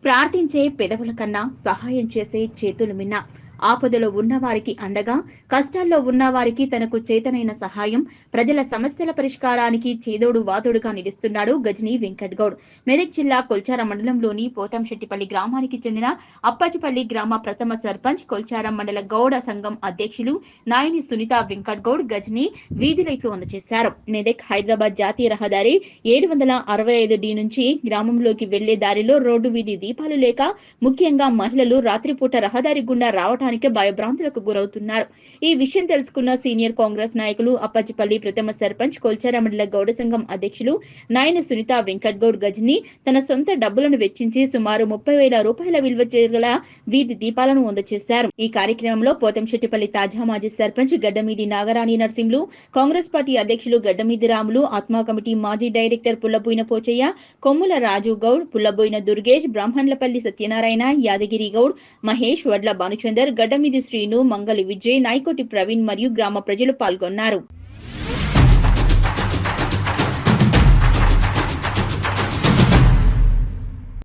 ప్రార్థించే పెదవుల కన్నా సహాయం చేసే చేతులు మిన్న. ఆపదలో ఉన్నవారికి అండగా, కష్టాల్లో ఉన్నవారికి తనకు చేతనైన సహాయం, ప్రజల సమస్యల పరిష్కారానికి చేదోడు వాదోడుగా నిలుస్తున్నాడు గజనీ వెంకట్ గౌడ్. మెదక్ జిల్లా కొల్చారం మండలంలోని పోతంశెట్టిపల్లి గ్రామానికి చెందిన అప్పాజిపల్లి గ్రామ ప్రథమ సర్పంచ్, కొల్చారం మండల గౌడ సంఘం అధ్యక్షులు నాయని సునీత వెంకట్ గౌడ్ గజనీ వీధి లైట్లు అందజేశారు. మెదక్ హైదరాబాద్ జాతీయ రహదారి 765D నుంచి గ్రామంలోకి వెళ్లే దారిలో రోడ్డు వీధి దీపాలు లేక ముఖ్యంగా మహిళలు రాత్రిపూట రహదారి గుండా రావడానికి భయభ్రాంతులకు గురవుతున్నారు. ఈ విషయం తెలుసుకున్న సీనియర్ కాంగ్రెస్ నాయకులు అప్పాజిపల్లి ప్రథమ సర్పంచ్, కొల్చార మండల గౌడ సంఘం అధ్యక్షులు నాయన సునీత వెంకట్ గౌడ్ గజనీ తన సొంత డబ్బులను వెచ్చించి సుమారు 30,000 రూపాయల విలువ చేయగల వీధి దీపాలను అందజేశారు. ఈ కార్యక్రమంలో పోతంశెట్టిపల్లి తాజా మాజీ సర్పంచ్ గడ్డమీది నాగరాణి నరసింహులు, కాంగ్రెస్ పార్టీ అధ్యక్షులు గడ్డమీది రాములు, ఆత్మా కమిటీ మాజీ డైరెక్టర్ పుల్లబోయిన పోచయ్య, కొమ్ముల రాజు గౌడ్, పుల్లబోయిన దుర్గేష్, బ్రాహ్మణ్లపల్లి సత్యనారాయణ, యాదగిరి గౌడ్, మహేష్, వడ్ల భానుచందర్, గడ్డమీది శ్రీను, మంగలి విజయ్, నాయకోటి ప్రవీణ్ మరియు గ్రామ ప్రజలు పాల్గొన్నారు.